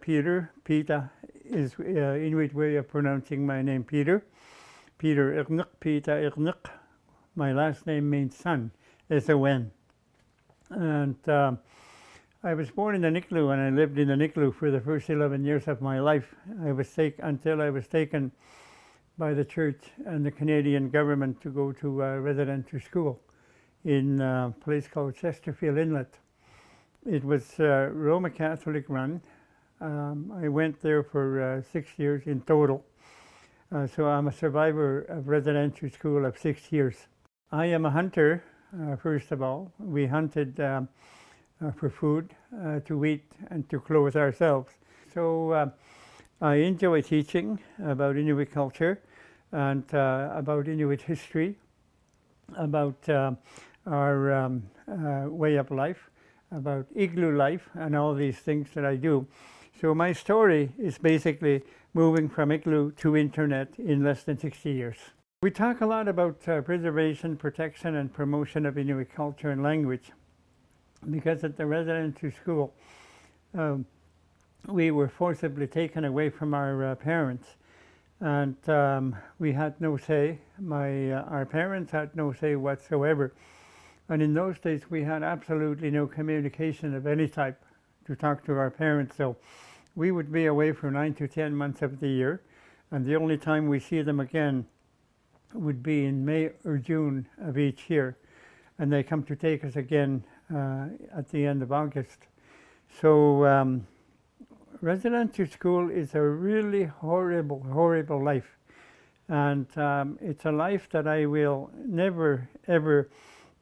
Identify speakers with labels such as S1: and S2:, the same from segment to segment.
S1: Peter. Pita is Inuit way of pronouncing my name, Peter. Peter Irniq, Pita Irniq. My last name means son, S-O-N. And I was born in the Nicklu, and I lived in the Nicklu for the first 11 years of my life. Until I was taken by the church and the Canadian government to go to residential school in a place called Chesterfield Inlet. It was Roman Catholic run. I went there for 6 years in total. So I'm a survivor of residential school of 6 years. I am a hunter, first of all. We hunted for food, to eat, and to clothe ourselves. So I enjoy teaching about Inuit culture and about Inuit history, about our way of life, about igloo life, and all these things that I do. So my story is basically moving from igloo to internet in less than 60 years. We talk a lot about preservation, protection, and promotion of Inuit culture and language, because at the residential school, we were forcibly taken away from our parents, and we had no say. Our parents had no say whatsoever. And in those days, we had absolutely no communication of any type to talk to our parents. So we would be away for 9 to 10 months of the year, and the only time we see them again would be in May or June of each year. And they come to take us again at the end of August. So residential school is a really horrible, horrible life. And it's a life that I will never, ever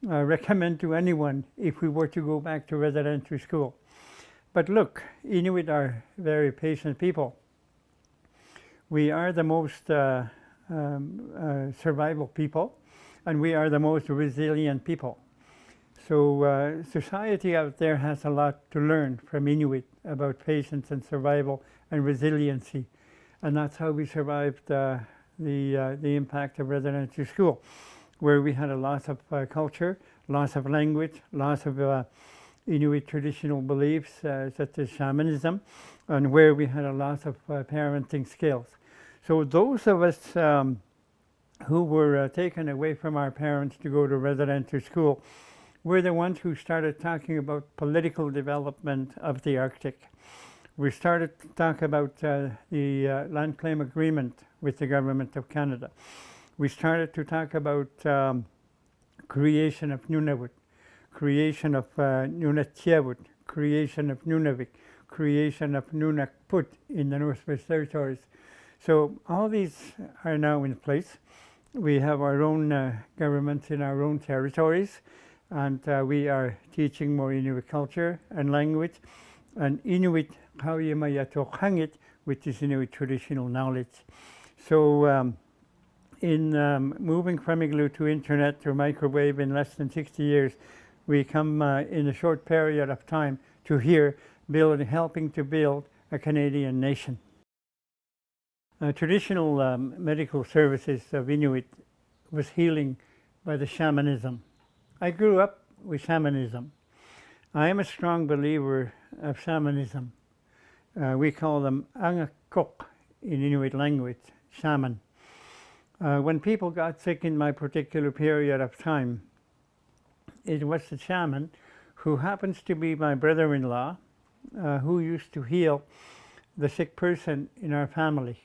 S1: recommend to anyone if we were to go back to residential school. But look, Inuit are very patient people. We are the most survival people, and we are the most resilient people. So society out there has a lot to learn from Inuit about patience and survival and resiliency. And that's how we survived the impact of residential school, where we had a loss of culture, loss of language, loss of Inuit traditional beliefs such as shamanism, and where we had a loss of parenting skills. So those of us who were taken away from our parents to go to residential school, we're the ones who started talking about political development of the Arctic. We started to talk about the land claim agreement with the government of Canada. We started to talk about creation of Nunavut, creation of Nunatjiavut, creation of Nunavik, creation of Nunakput in the Northwest Territories. So all these are now in place. We have our own governments in our own territories, and we are teaching more Inuit culture and language, and Inuit Hawyamayatokhangit, which is Inuit traditional knowledge. So in moving from igloo to internet to microwave in less than 60 years, we come in a short period of time to here helping to build a Canadian nation. Traditional medical services of Inuit was healing by the shamanism. I grew up with shamanism. I am a strong believer of shamanism. We call them angakok in Inuit language, shaman. When people got sick in my particular period of time, it was the shaman, who happens to be my brother-in-law, who used to heal the sick person in our family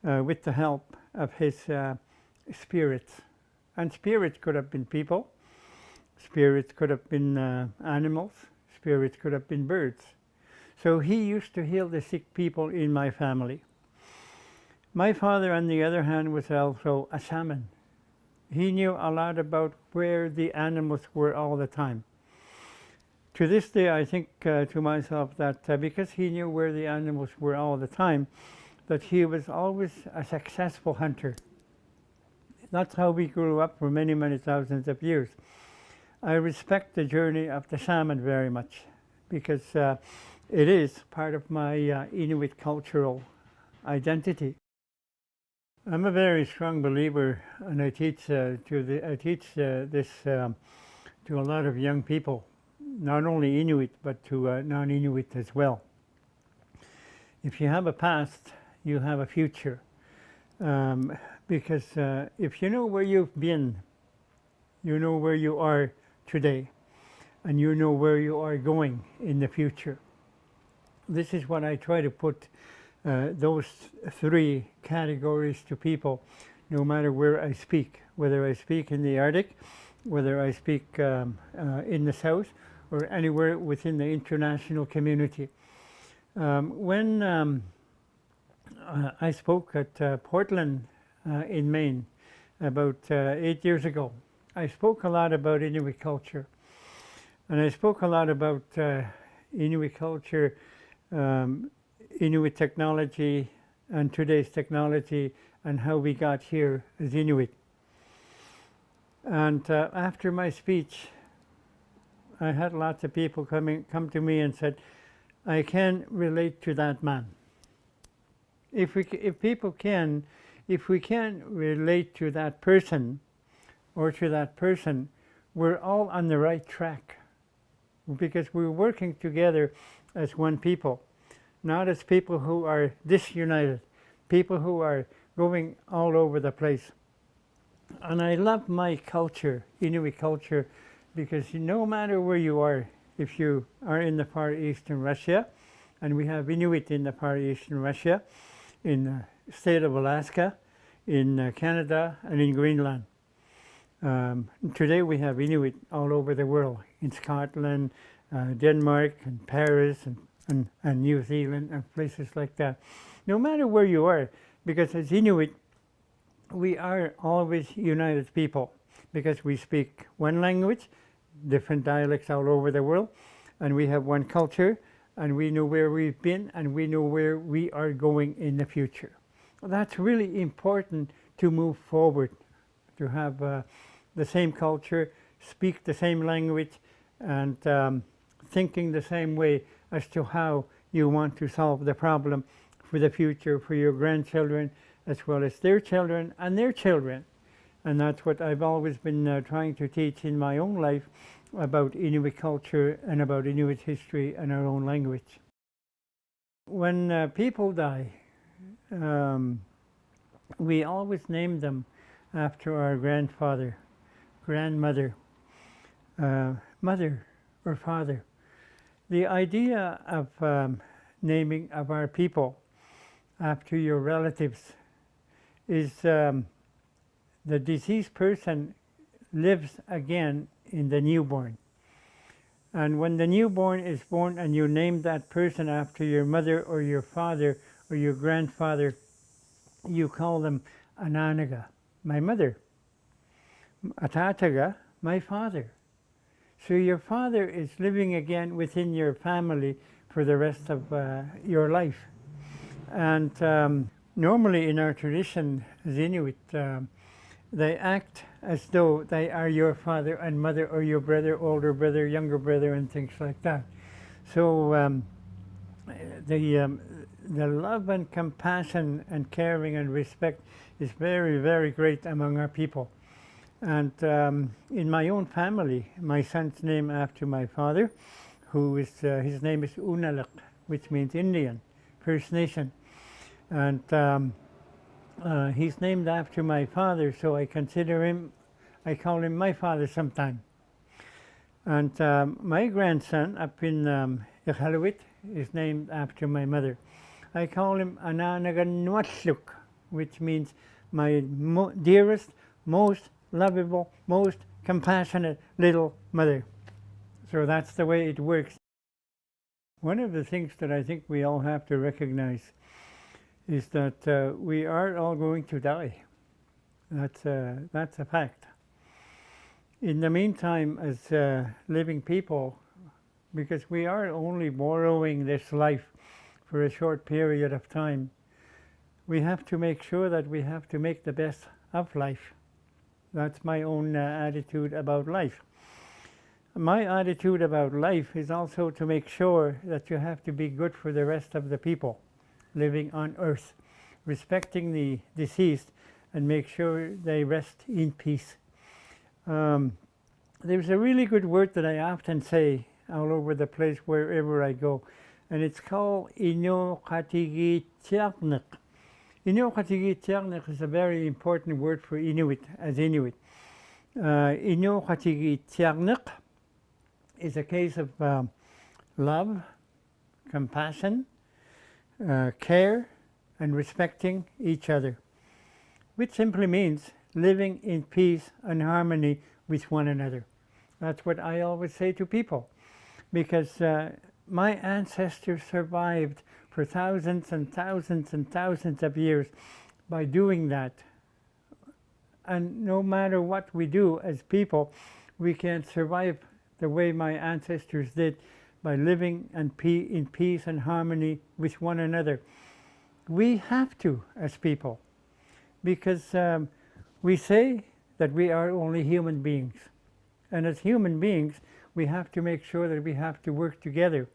S1: with the help of his spirits. And spirits could have been people, spirits could have been animals, spirits could have been birds. So he used to heal the sick people in my family. My father, on the other hand, was also a shaman. He knew a lot about where the animals were all the time. To this day, I think to myself that because he knew where the animals were all the time, that he was always a successful hunter. That's how we grew up for many, many thousands of years. I respect the journey of the shaman very much, because it is part of my Inuit cultural identity. I'm a very strong believer, and I teach this to a lot of young people, not only Inuit, but to non-Inuit as well. If you have a past, you have a future. Because if you know where you've been, you know where you are today, and you know where you are going in the future. This is what I try to put those three categories to people, no matter where I speak, whether I speak in the Arctic, whether I speak in the South, or anywhere within the international community. When I spoke at Portland in Maine about 8 years ago, I spoke a lot about Inuit culture. And I spoke a lot about Inuit culture, Inuit technology, and today's technology, and how we got here as Inuit. And after my speech, I had lots of people come to me and said, I can relate to that man. If we can relate to that person, or to that person, we're all on the right track, because we're working together as one people, not as people who are disunited, people who are going all over the place. And I love my culture, Inuit culture, because no matter where you are, if you are in the Far Eastern Russia, and we have Inuit in the Far Eastern Russia, in the state of Alaska, in Canada, and in Greenland. Today we have Inuit all over the world, in Scotland, Denmark, and Paris, and New Zealand, and places like that. No matter where you are, because as Inuit, we are always united people, because we speak one language, different dialects all over the world, and we have one culture, and we know where we've been, and we know where we are going in the future. That's really important to move forward, to have the same culture, speak the same language, and thinking the same way as to how you want to solve the problem for the future, for your grandchildren, as well as their children and their children. And that's what I've always been trying to teach in my own life about Inuit culture and about Inuit history and our own language. When people die, we always name them after our grandfather, grandmother, mother, or father. The idea of naming of our people after your relatives is the deceased person lives again in the newborn. And when the newborn is born and you name that person after your mother or your father or your grandfather, you call them Ananaga, my mother, Atataga, my father. So your father is living again within your family for the rest of your life. And normally in our tradition as Inuit, they act as though they are your father and mother, or your brother, older brother, younger brother, and things like that. So the love and compassion and caring and respect is very, very great among our people. And in my own family, my son's named after my father, who is, his name is Unalaq, which means Indian, First Nation. And he's named after my father, so I consider him, I call him my father sometime. And my grandson up in Iqaluit is named after my mother. I call him Ananaganwatluk, which means my dearest, most lovable, most compassionate little mother. So that's the way it works. One of the things that I think we all have to recognize is that we are all going to die. That's a fact. In the meantime, as living people, because we are only borrowing this life for a short period of time, we have to make sure that we have to make the best of life. That's my own attitude about life. My attitude about life is also to make sure that you have to be good for the rest of the people living on earth, respecting the deceased, and make sure they rest in peace. There's a really good word that I often say all over the place wherever I go,
S2: and it's called Irniq. Irniq is a very important word for Inuit, as Inuit. Irniq is a case of love, compassion, care, and respecting each other, which simply means living in peace and harmony with one another. That's what I always say to people, because my ancestors survived for thousands and thousands and thousands of years by doing that. And no matter what we do as people, we can't survive the way my ancestors did by living in peace and harmony with one another. We have to, as people, because we say that we are only human beings. And as human beings, we have to make sure that we have to work together